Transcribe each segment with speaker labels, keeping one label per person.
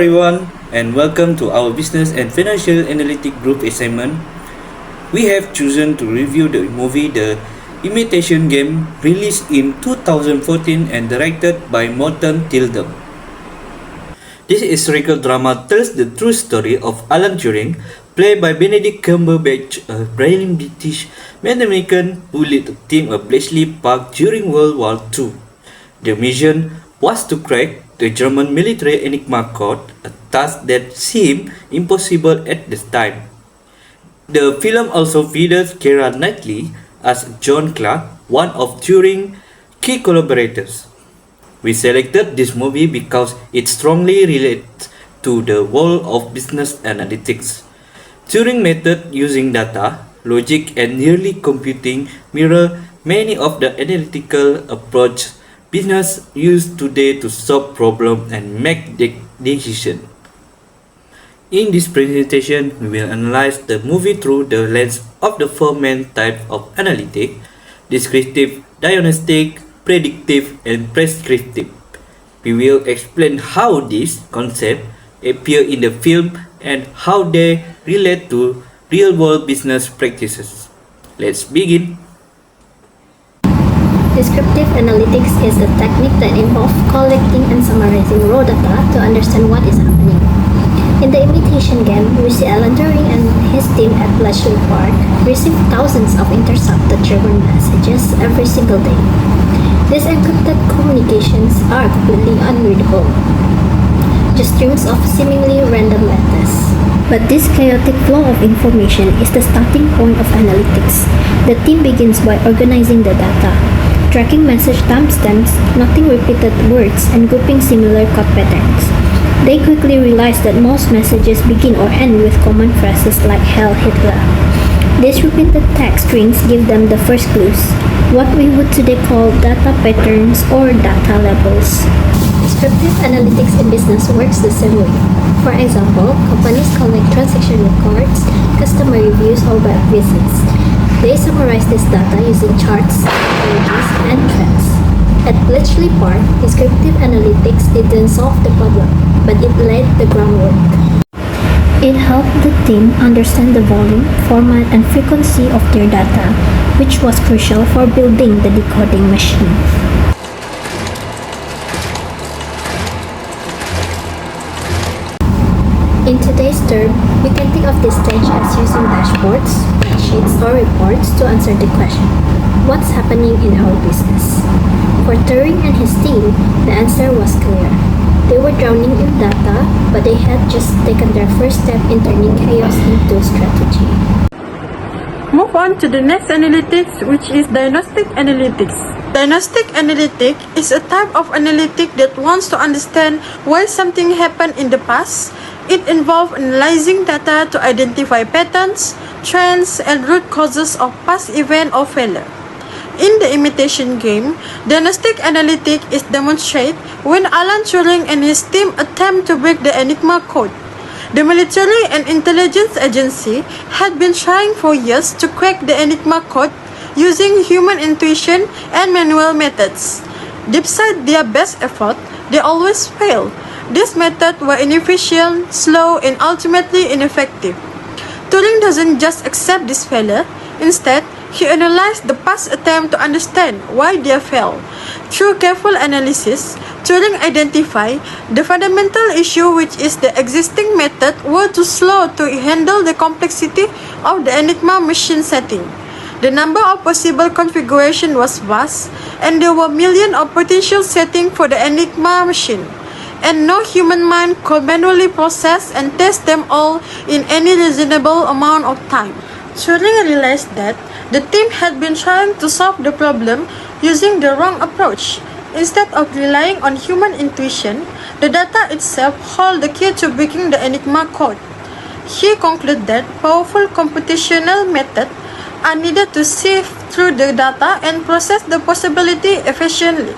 Speaker 1: everyone, and welcome to our Business and Financial Analytic Group assignment. We have chosen to review the movie The Imitation Game, released in 2014 and directed by Morton Tilden. This historical drama tells the true story of Alan Turing, played by Benedict Cumberbatch, a brilliant British mathematician who led a team at Bletchley Park during World War II. The mission was to crack the German military Enigma code, a task that seemed impossible at the time. The film also features Keira Knightley as John Clark, one of Turing's key collaborators. We selected this movie because it strongly relates to the world of business analytics. Turing method using data, logic, and yearly computing mirror many of the analytical approaches business use today to solve problems and make decisions. In this presentation, we will analyze the movie through the lens of the four main types of analytics: descriptive, diagnostic, predictive, and prescriptive. We will explain how these concepts appear in the film and how they relate to real-world business practices. Let's begin.
Speaker 2: Descriptive analytics is a technique that involves collecting and summarizing raw data to understand what is happening. In the imitation game, we see Alan Turing and his team at Bletchley Park receive thousands of intercepted German messages every single day. These encrypted communications are completely unreadable, just strings of seemingly random letters. But this chaotic flow of information is the starting point of analytics. The team begins by organizing the data, tracking message timestamps, noting repeated words, and grouping similar code patterns. They quickly realize that most messages begin or end with common phrases like Heil Hitler. These repeated text strings give them the first clues, what we would today call data patterns or data labels. Descriptive analytics in business works the same way. For example, companies collect transaction records, customer reviews, or web visits. They summarize this data using charts, images, and trends. At Bletchley Park, descriptive analytics didn't solve the problem, but it laid the groundwork. It helped the team understand the volume, format, and frequency of their data, which was crucial for building the decoding machine. In today's term, we can think of this stage as using dashboards, spreadsheets, or reports to answer the question, what's happening in our business? For Turing and his team, the answer was clear. They were drowning in data, but they had just taken their first step in turning chaos into strategy.
Speaker 3: Move on to the next analytics, which is diagnostic analytics. Diagnostic analytic is a type of analytic that wants to understand why something happened in the past. It involves analyzing data to identify patterns, trends, and root causes of past event or failure. In the imitation game, diagnostic analytic is demonstrated when Alan Turing and his team attempt to break the Enigma code. The military and intelligence agency had been trying for years to crack the Enigma code using human intuition and manual methods. Despite their best effort, they always fail. These methods were inefficient, slow, and ultimately ineffective. Turing doesn't just accept this failure. Instead, he analyzed the past attempt to understand why they failed. Through careful analysis, Turing identified the fundamental issue, which is the existing method were too slow to handle the complexity of the Enigma machine setting. The number of possible configurations was vast, and there were millions of potential settings for the Enigma machine, and no human mind could manually process and test them all in any reasonable amount of time. Turing realized that the team had been trying to solve the problem using the wrong approach. Instead of relying on human intuition, the data itself held the key to breaking the Enigma code. He concluded that powerful computational methods are needed to sift through the data and process the possibility efficiently.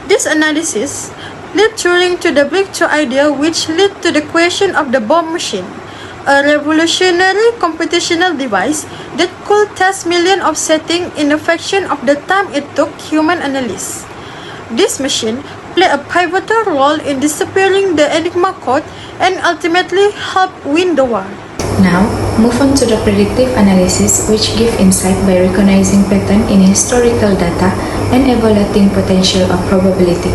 Speaker 3: This analysis led Turing to the breakthrough idea, which led to the creation of the bomb machine, a revolutionary computational device that could test millions of settings in a fraction of the time it took human analysts. This machine play a pivotal role in disappearing the Enigma code and ultimately help win the war.
Speaker 4: Now, move on to the predictive analysis, which give insight by recognizing pattern in historical data and evaluating potential of probability.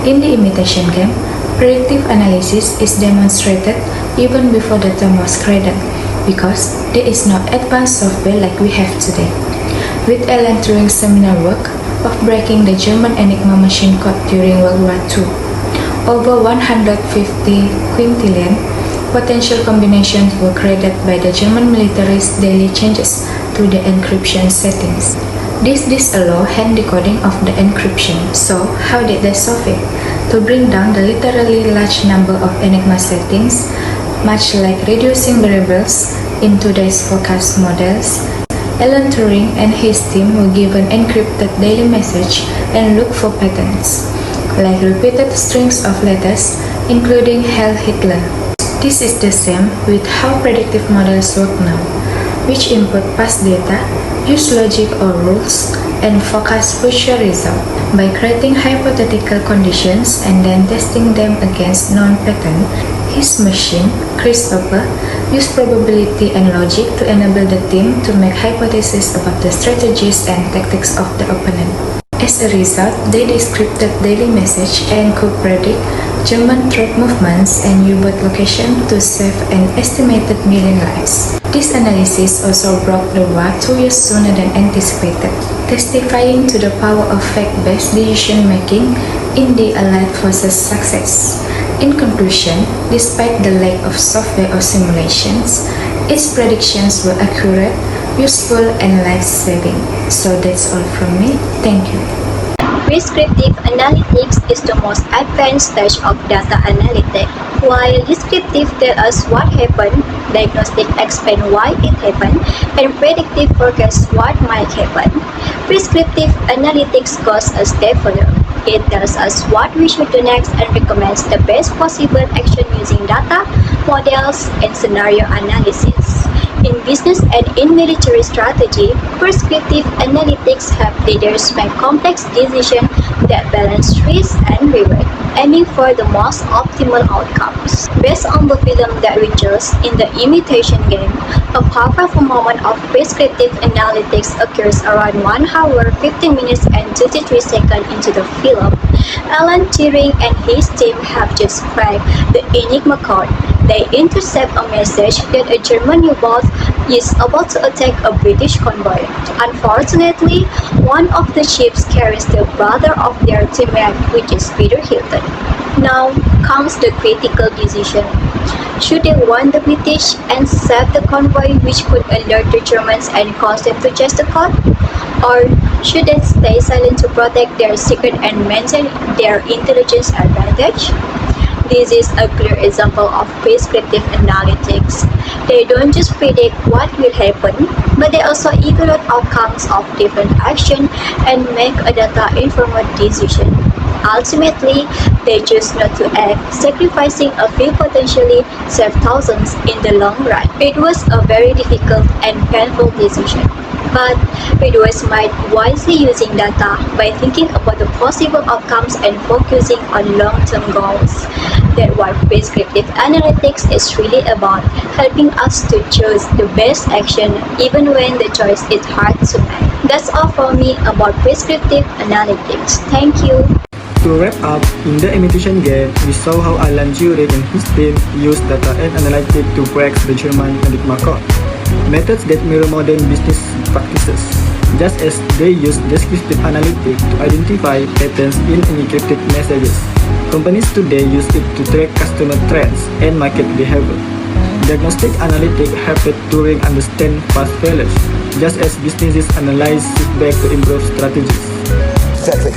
Speaker 4: In the imitation game, predictive analysis is demonstrated even before the term was created, because there is no advanced software like we have today. With Alan Turing's seminal work of breaking the German Enigma machine code during World War II, over 150 quintillion potential combinations were created by the German military's daily changes to the encryption settings. This disallow hand decoding of the encryption. So, how did they solve it? To bring down the literally large number of Enigma settings, much like reducing variables in today's forecast models, Alan Turing and his team were given encrypted daily message and look for patterns, like repeated strings of letters, including Heil Hitler. This is the same with how predictive models work now, which input past data, use logic or rules, and forecast future results. By creating hypothetical conditions and then testing them against known pattern, his machine, Christopher, used probability and logic to enable the team to make hypotheses about the strategies and tactics of the opponent. As a result, they decrypted daily message and could predict German troop movements and U-boat location to save an estimated million lives. This analysis also brought the war 2 years sooner than anticipated, testifying to the power of fact-based decision-making in the Allied forces' success. In conclusion, despite the lack of software or simulations, its predictions were accurate, useful, and life-saving. So that's all from me. Thank you.
Speaker 2: Prescriptive analytics is the most advanced stage of data analytics. While descriptive tells us what happened, diagnostic explains why it happened, and predictive forecasts what might happen. Prescriptive analytics goes a step further. It tells us what we should do next and recommends the best possible action using data, models, and scenario analysis. In business and in military strategy, prescriptive analytics help leaders make complex decisions that balance risk and reward, aiming for the most optimal outcomes. Based on the film that we chose in the imitation game, a powerful moment of prescriptive analytics occurs around 1 hour, 15 minutes, and 23 seconds into the film. Alan Turing and his team have just cracked the Enigma code. They intercept a message that a German U-boat is about to attack a British convoy. Unfortunately, one of the ships carries the brother of their teammate, which is Peter Hilton. Now comes the critical decision. Should they warn the British and save the convoy, which could alert the Germans and cause them to chase the code? Or should they stay silent to protect their secret and maintain their intelligence advantage? This is a clear example of prescriptive analytics. They don't just predict what will happen, but they also evaluate outcomes of different actions and make a data-informed decision. Ultimately, they choose not to act, sacrificing a few potentially save thousands in the long run. It was a very difficult and painful decision, but it was made wisely using data by thinking about the possible outcomes and focusing on long-term goals. That's what prescriptive analytics is really about, helping us to choose the best action even when the choice is hard to make. That's all for me about prescriptive analytics. Thank you.
Speaker 5: To wrap up, in the imitation game, we saw how Alan Turing and his team used data and analytics to crack the German Enigma code, methods that mirror modern business practices, just as they use descriptive analytics to identify patterns in encrypted messages. Companies today use it to track customer trends and market behavior. Diagnostic analytics helped Turing understand past failures, just as businesses analyze feedback to improve strategies.
Speaker 6: Exactly.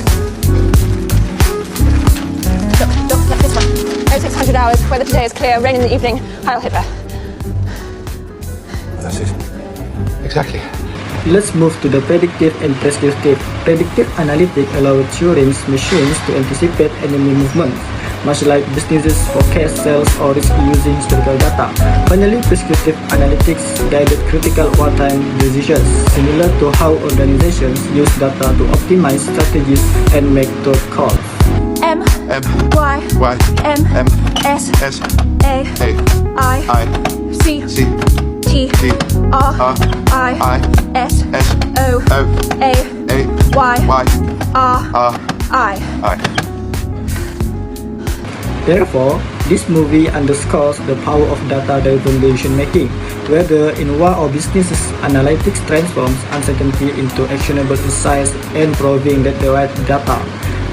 Speaker 7: Look, this one. 0600 hours, weather today is clear, rain in the evening, Heil Hitler.
Speaker 6: That's it. Exactly.
Speaker 5: Let's move to the predictive and prescriptive. Predictive analytics allow Turing's machines to anticipate enemy movements, much like businesses forecast sales or risk using historical data. Finally, prescriptive analytics guided critical wartime decisions, similar to how organizations use data to optimize strategies and make thought calls.
Speaker 7: M
Speaker 6: M
Speaker 7: Y
Speaker 6: Y
Speaker 7: M
Speaker 6: M
Speaker 7: S
Speaker 6: S
Speaker 7: A
Speaker 6: A
Speaker 7: I
Speaker 6: I
Speaker 7: C
Speaker 6: C
Speaker 7: T
Speaker 6: T
Speaker 7: R
Speaker 6: R
Speaker 7: I
Speaker 6: I
Speaker 7: S
Speaker 6: S
Speaker 7: O
Speaker 6: O
Speaker 7: A
Speaker 6: A
Speaker 7: Y
Speaker 6: Y
Speaker 7: R
Speaker 6: R
Speaker 7: I.
Speaker 6: I.
Speaker 5: Therefore, this movie underscores the power of data-driven decision-making, whether in war or businesses. Analytics transforms uncertainty into actionable insights and proving that the right data,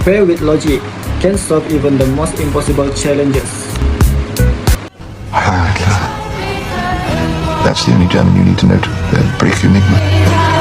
Speaker 5: paired with logic, can solve even the most impossible challenges.
Speaker 6: That's the only German you need to know to break Enigma.